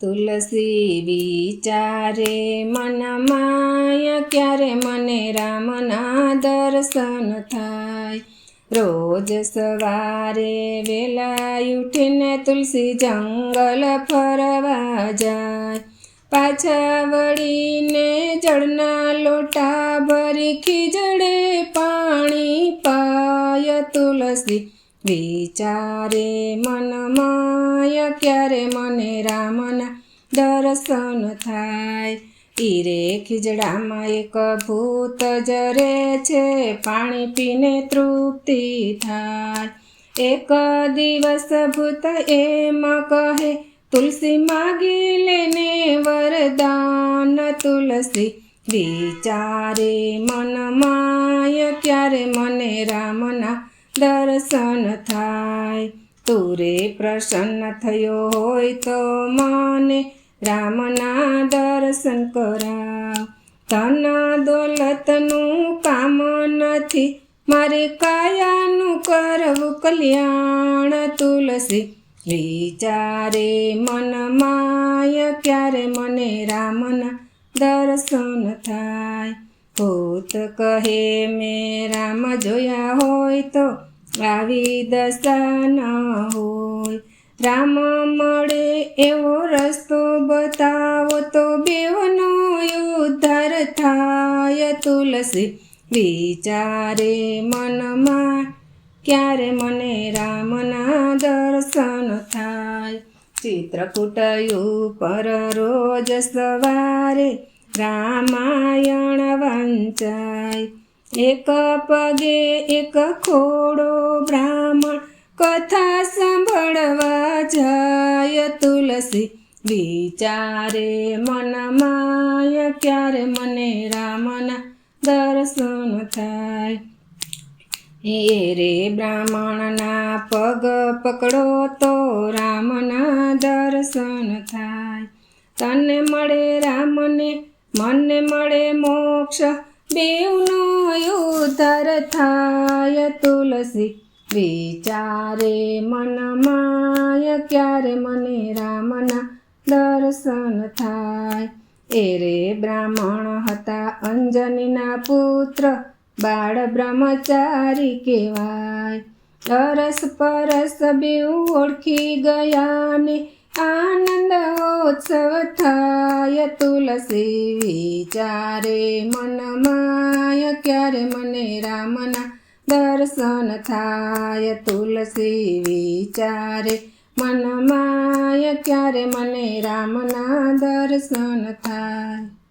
તુલસી વિચારે મનમાય ક્યારે મને રામના દર્શન થાય। રોજ સવારે વેલા ઉઠીને તુલસી જંગલ ફરવા જાય। પાછા વળીને જળના લોટા ભરી ખીજડે પાણી પાય। તુલસી વિચારે મનમાય ક્યારે મને રામના દર્શન થાય। ઈરે ખીજડામાં એક ભૂત જરે છે, પાણી પીને તૃપ્તિ થાય। એક દિવસ ભૂત એમ કહે, તુલસી માગી લેને વરદાન। તુલસી વિચારે મનમાય ક્યારે મને રામના દર્શન થાય। તું રે પ્રસન્ન થયો હોય તો મને રામના દર્શન કરાવ। ધન દોલતનું કામ નથી, મારે કાયાનું કરવું કલ્યાણ। તુલસી વિચારે મનમાય ક્યારે મને રામના દર્શન થાય। ભૂત કહે મેં રામ જોયા હોય તો આવી દશા ન હોય। રામ મળે એવો રસ્તો બતાવો તો બેવનો ઉદ્ધાર થાય। તુલસી વિચારે મનમાં ક્યારે મને રામના દર્શન થાય। ચિત્રકૂટ ઉપર રોજ સવારે રામાયણ વંચાય। એક પગે એક ખોડો બ્રાહ્મણ કથા સાંભળવા જાય। તુલસી વિચારે મનમાય ક્યારે મને રામના દર્શન થાય। એ રે બ્રાહ્મણના પગ પકડો તો રામના દર્શન થાય। તને મળે રામને મને મળે મોક્ષ, બેવનો ઉદ્ધાર થાય। તુલસી વિચારે મનમાય ક્યારે મને રામના દર્શન થાય। એ રે બ્રાહ્મણ હતા અંજનીના પુત્ર, બાળ બ્રહ્મચારી કહેવાય। અરસ પરસ બેઉ ઓળખી ગયા ને આનંદ ઉત્સવ થાય। તુલસી વિચારે મનમાય ક્યારે મને રામના દર્શન થાય। તુલસી વિચારે મનમાય ક્યારે મને રામના દર્શન થાય।